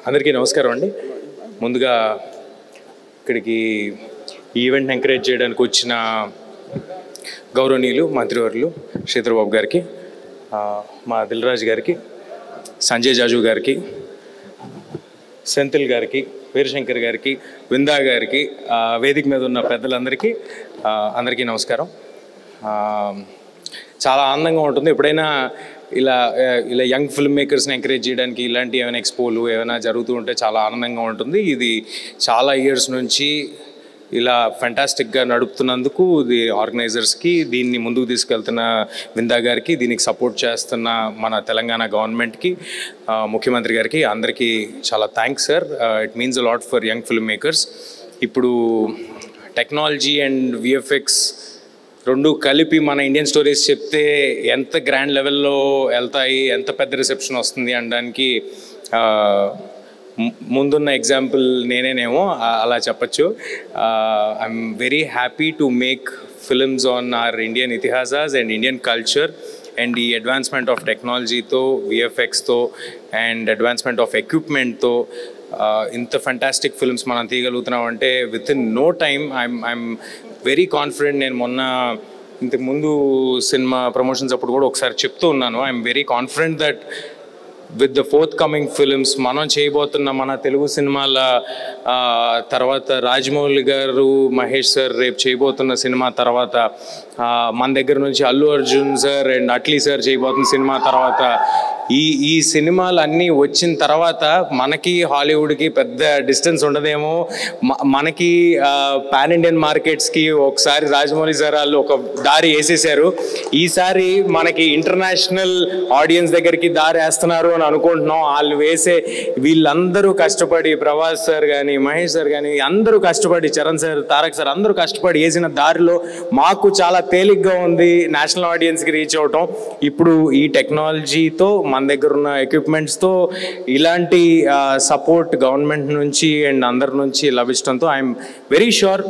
అందరికీ నమస్కారం అండి. ముందుగా ఇక్కడికి ఈవెంట్ ఎంకరేజ్ చేయడానికి వచ్చిన గౌరవనీయులు మంత్రివర్యులు శ్రీధర్బాబు గారికి, మా దిల్రాజ్ గారికి, సంజయ్ జాజు గారికి, సెంథిల్ గారికి, వీరశంకర్ గారికి, విందా గారికి, వేదిక మీద ఉన్న పెద్దలందరికీ అందరికీ నమస్కారం. చాలా ఆనందంగా ఉంటుంది ఎప్పుడైనా ఇలా యంగ్ ఫిల్మ్ మేకర్స్ని ఎంకరేజ్ చేయడానికి ఇలాంటి ఏమైనా ఎక్స్పోలు ఏమైనా జరుగుతూ ఉంటే చాలా ఆనందంగా ఉంటుంది. ఇది చాలా ఇయర్స్ నుంచి ఇలా ఫెంటాస్టిక్గా నడుపుతున్నందుకు ఆర్గనైజర్స్కి, దీన్ని ముందుకు తీసుకెళ్తున్న విందా గారికి, దీనికి సపోర్ట్ చేస్తున్న మన తెలంగాణ గవర్నమెంట్కి, ముఖ్యమంత్రి గారికి అందరికీ చాలా thanks sir. It means a lot for young film makers. ఇప్పుడు టెక్నాలజీ అండ్ విఎఫ్ఎక్స్ రెండు కలిపి మన ఇండియన్ స్టోరీస్ చెప్తే ఎంత గ్రాండ్ లెవెల్లో వెళ్తాయి, ఎంత పెద్ద రిసెప్షన్ వస్తుంది అనడానికి ముందున్న ఎగ్జాంపుల్ నేనేనేమో అలా చెప్పచ్చు. I'm very happy to make films on our Indian ఇతిహాసాస్ అండ్ ఇండియన్ కల్చర్. అండ్ ఈ అడ్వాన్స్మెంట్ ఆఫ్ టెక్నాలజీతో, విఎఫ్ఎక్స్తో అండ్ అడ్వాన్స్మెంట్ ఆఫ్ ఎక్విప్మెంట్తో ఇంత ఫెంటాస్టిక్ ఫిల్మ్స్ మనం తీయగలుగుతున్నాం అంటే within no time I'm very confident. నేను మొన్న ఇంతకుముందు సినిమా ప్రమోషన్స్ అప్పుడు కూడా ఒకసారి చెప్తూ ఉన్నాను, I'm very confident that with the fourth coming films మనం చేయబోతున్న మన తెలుగు సినిమాల తర్వాత రాజమౌళి గారు, మహేష్ సార్ రేపు చేయబోతున్న సినిమా తర్వాత, మన దగ్గర నుంచి Allu Arjun sir and Atlee sir చేయబోతున్న సినిమా తర్వాత, ఈ సినిమాలు అన్నీ వచ్చిన తర్వాత మనకి హాలీవుడ్కి పెద్ద డిస్టెన్స్ ఉండదేమో. మనకి పాన్ ఇండియన్ మార్కెట్స్కి ఒకసారి రాజమౌళి సార్ వాళ్ళు ఒక దారి వేసేసారు. ఈసారి మనకి ఇంటర్నేషనల్ ఆడియన్స్ దగ్గరికి దారి వేస్తున్నారు అని అనుకుంటున్నాం. వాళ్ళు వేసే వీళ్ళందరూ కష్టపడి, ప్రభాస్ సార్ కానీ, మహేష్ సార్ కానీ అందరూ కష్టపడి, చరణ్ సార్, తారక్ సార్ అందరూ కష్టపడి వేసిన దారిలో మాకు చాలా తేలిగ్గా ఉంది నేషనల్ ఆడియన్స్కి రీచ్ అవటం. ఇప్పుడు ఈ టెక్నాలజీతో, మన దగ్గర ఉన్న ఎక్విప్మెంట్స్తో ఇలాంటి సపోర్ట్ గవర్నమెంట్ నుంచి అండ్ అందరి నుంచి లభించడంతో ఐఎమ్ వెరీ షూర్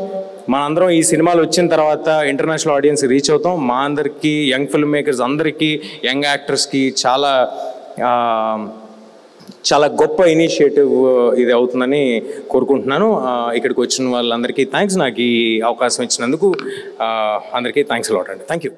మనందరం ఈ సినిమాలు వచ్చిన తర్వాత ఇంటర్నేషనల్ ఆడియన్స్ రీచ్ అవుతాం. మా అందరికీ, యంగ్ ఫిల్మ్ మేకర్స్ అందరికీ, యంగ్ యాక్టర్స్కి చాలా చాలా గొప్ప ఇనిషియేటివ్ ఇది అవుతుందని కోరుకుంటున్నాను. ఇక్కడికి వచ్చిన వాళ్ళందరికీ థ్యాంక్స్. నాకు ఈ అవకాశం ఇచ్చినందుకు అందరికీ థ్యాంక్స్ అలాట్ అండి. Thank you.